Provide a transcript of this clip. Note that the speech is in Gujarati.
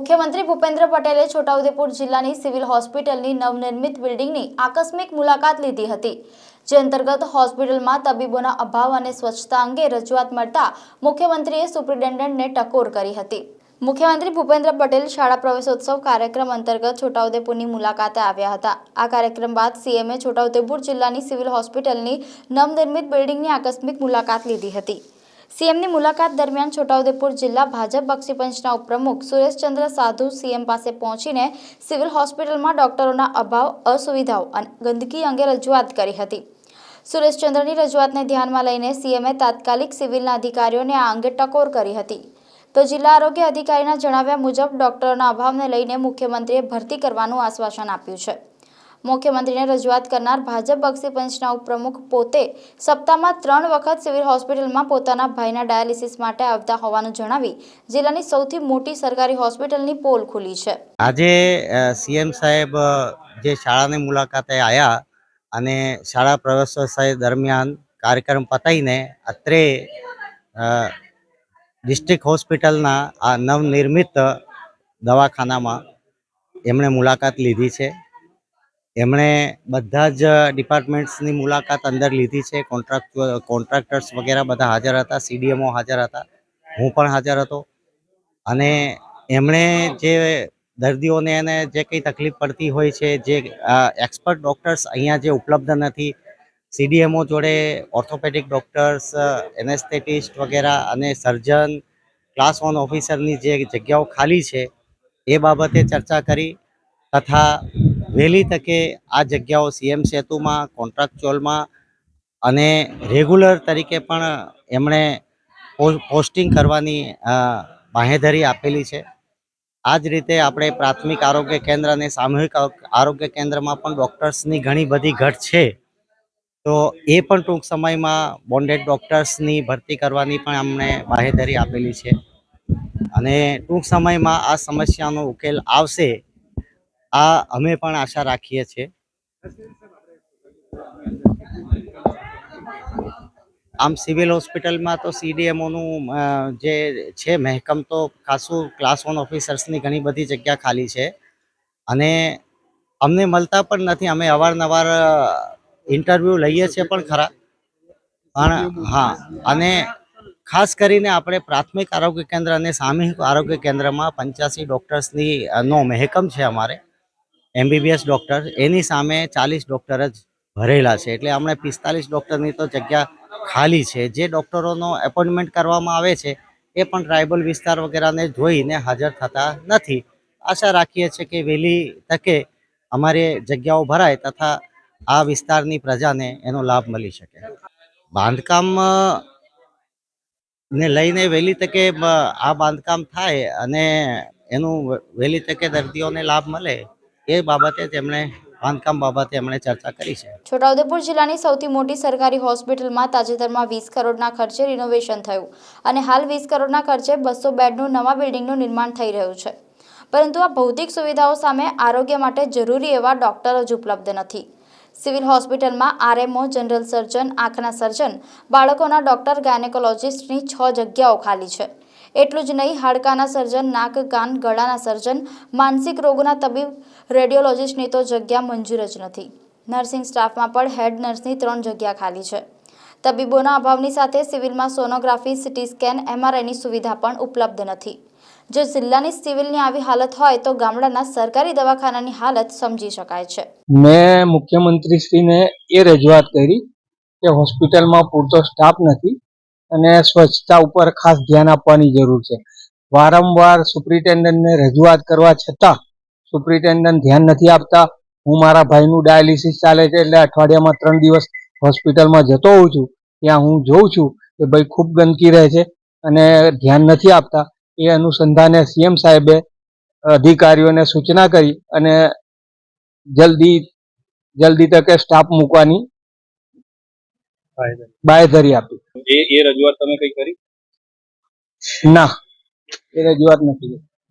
મુખ્યમંત્રી ભૂપેન્દ્ર પટેલે છોટાઉદેપુર જિલ્લાની સિવિલ હોસ્પિટલની નવનિર્મિત બિલ્ડિંગની આકસ્મિક મુલાકાત લીધી હતી, જે અંતર્ગત હોસ્પિટલમાં તબીબોના અભાવ અને સ્વચ્છતા અંગે રજૂઆત મળતા મુખ્યમંત્રીએ સુપ્રિન્ટેન્ડન્ટને ટકોર કરી હતી। મુખ્યમંત્રી ભૂપેન્દ્ર પટેલ શાળા પ્રવેશોત્સવ કાર્યક્રમ અંતર્ગત છોટાઉદેપુરની મુલાકાતે આવ્યા હતા। આ કાર્યક્રમ બાદ સીએમએ છોટાઉદેપુર જિલ્લાની સિવિલ હોસ્પિટલની નવનિર્મિત બિલ્ડિંગની આકસ્મિક મુલાકાત લીધી હતી। સીએમની મુલાકાત દરમિયાન છોટાઉદેપુર જિલ્લા ભાજપ બક્ષીપંચના ઉપપ્રમુખ સુરેશચંદ્ર સાધુ સીએમ પાસે પહોંચીને સિવિલ હોસ્પિટલમાં ડોક્ટરોના અભાવ, અસુવિધાઓ અને ગંદકી અંગે રજૂઆત કરી હતી। સુરેશચંદ્રની રજૂઆતને ધ્યાનમાં લઈને સીએમએ તાત્કાલિક સિવિલના અધિકારીઓને આ અંગે ટકોર કરી હતી। તો જિલ્લા આરોગ્ય અધિકારીના જણાવ્યા મુજબ ડોક્ટરોના અભાવને લઈને મુખ્યમંત્રીએ ભરતી કરવાનું આશ્વાસન આપ્યું છે। મુખ્યમંત્રીને રજૂઆત કરનાર ભાજપ બક્ષીપંચના ઉપપ્રમુખ પોતે સપ્તાહમાં 3 વખત સિવિલ હોસ્પિટલમાં પોતાના ભાઈના ડાયાલિસિસ માટે આવતા હોવાનું જણાવી જિલ્લાની સૌથી મોટી સરકારી હોસ્પિટલની પોલ ખુલી છે। આજે સીએમ સાહેબ જે શાળાની મુલાકાતે આવ્યા અને શાળા પ્રવેશોત્સવ દરમિયાન કાર્યક્રમ પતાવીને અત્રે ડિસ્ટ્રિક્ટ હોસ્પિટલના આ નવનિર્મિત દવાખાનામાં એમણે મુલાકાત લીધી છે। એમણે બધા જ ડિપાર્ટમેન્ટ્સની મુલાકાત અંદર લીધી છે। કોન્ટ્રાક્ટર્સ વગેરે બધા હાજર હતા, સીડીએમઓ હાજર હતા, હું પણ હાજર હતો અને એમણે જે દર્દીઓને એને જે કંઈ તકલીફ પડતી હોય છે, જે એક્સપર્ટ ડૉક્ટર્સ અહીંયા જે ઉપલબ્ધ નથી, સીડીએમઓ જોડે ઓર્થોપેડિક ડૉક્ટર્સ, એનેસ્થેટિસ્ટ વગેરે અને સર્જન, ક્લાસ 1 ઓફિસરની જે જગ્યાઓ ખાલી છે એ બાબતે ચર્ચા કરી તથા વહેલી તકે આ જગ્યાઓ સીએમ સેતુમાં, કોન્ટ્રાક્ચ્યુઅલમાં અને રેગ્યુલર તરીકે પણ એમણે પોસ્ટિંગ કરવાની બાંહેધરી આપેલી છે। આ જ રીતે આપણે પ્રાથમિક આરોગ્ય કેન્દ્ર અને સામૂહિક આરોગ્ય કેન્દ્રમાં પણ ડૉક્ટર્સની ઘણી બધી ઘટ છે, તો એ પણ ટૂંક સમયમાં બોન્ડેડ ડૉક્ટર્સની ભરતી કરવાની પણ અમને બાંહેધરી આપેલી છે અને ટૂંક સમયમાં આ સમસ્યાનો ઉકેલ આવશે આ અમે પણ આશા રાખીએ છીએ। આમ સિવિલ હોસ્પિટલમાં તો સીડીએમઓનું જે છે મહેકમ તો ખાસું ક્લાસ 1 ઓફિસર્સની ઘણી બધી જગ્યા ખાલી છે અને અમને મળતા પણ નથી। અમે અવારનવાર ઇન્ટરવ્યૂ લઈએ છીએ પણ ખરા, પણ હા, અને ખાસ કરીને આપણે પ્રાથમિક આરોગ્ય કેન્દ્ર અને સામૂહિક આરોગ્ય કેન્દ્રમાં 85 ડૉક્ટર્સની નો મહેકમ છે અમારે, એમબીબીએસ ડૉક્ટર, એની સામે 40 ડૉક્ટર જ ભરેલા છે, એટલે હમણાં 45 ડૉક્ટરની તો જગ્યા ખાલી છે। જે ડૉક્ટરોનો એપોઇન્ટમેન્ટ કરવામાં આવે છે એ પણ ટ્રાઇબલ વિસ્તાર વગેરેને જોઈને હાજર થતા નથી। આશા રાખીએ છીએ કે વહેલી તકે અમારી જગ્યાઓ ભરાય તથા આ વિસ્તારની પ્રજાને એનો લાભ મળી શકે। બાંધકામ ને લઈને વહેલી તકે આ બાંધકામ થાય અને એનું વહેલી તકે દર્દીઓને લાભ મળે એ બાબતે તેમણે બાંધકામ બાબતે એમણે ચર્ચા કરી છે। છોટાઉદેપુર જિલ્લાની સૌથી મોટી સરકારી હોસ્પિટલમાં તાજેતરમાં 20 કરોડના ખર્ચે રિનોવેશન થયું અને હાલ 20 કરોડના ખર્ચે 200 બેડનું નવા બિલ્ડિંગનું નિર્માણ થઈ રહ્યું છે, પરંતુ આ ભૌતિક સુવિધાઓ સામે આરોગ્ય માટે જરૂરી એવા ડોક્ટરો જ ઉપલબ્ધ નથી। સિવિલ હોસ્પિટલમાં આરએમઓ, જનરલ સર્જન, આંખના સર્જન, બાળકોના ડોક્ટર, ગાયનેકોલોજિસ્ટની 6 જગ્યાઓ ખાલી છે। એટલું જ નહીં, હાડકાના સર્જન, નાક, કાન, ગળાના સર્જન, માનસિક રોગોના તબીબ, રેડિયોલોજિસ્ટની તો જગ્યા મંજૂર જ નથી। નર્સિંગ સ્ટાફમાં પણ હેડ નર્સની 3 જગ્યા ખાલી છે। તબીબોના અભાવની સાથે સિવિલમાં સોનોગ્રાફી, સીટી સ્કેન, એમઆરઆઈની સુવિધા પણ ઉપલબ્ધ નથી। જો જિલ્લાની સિવિલની આવી હાલત હોય તો ગામડાના સરકારી દવાખાનાની હાલત સમજી શકાય છે। મેં મુખ્યમંત્રીશ્રીને એ રજૂઆત કરી કે હોસ્પિટલમાં પૂરતો સ્ટાફ નથી અને સ્વચ્છતા ઉપર ખાસ ધ્યાન આપવાની જરૂર છે। વારંવાર સુપ્રિન્ટેન્ડન્ટને રજૂઆત કરવા છતાં સુપ્રિન્ટેન્ડન્ટ ધ્યાન નથી આપતા। હું મારા ભાઈનું ડાયાલિસિસ ચાલે છે એટલે અઠવાડિયામાં 3 દિવસ હોસ્પિટલમાં જતો હોઉં છું, ત્યાં હું જોઉં છું કે ભાઈ ખૂબ ગંદકી રહે છે અને ધ્યાન નથી આપતા। એ અનુસંધાને સીએમ સાહેબે અધિકારીઓને સૂચના કરી અને જલ્દી તકે સ્ટાફ મૂકવાની બાંહેધરી આપી। એ રજૂઆત તમે કઈ કરી? ના, એ રજૂઆત નથી।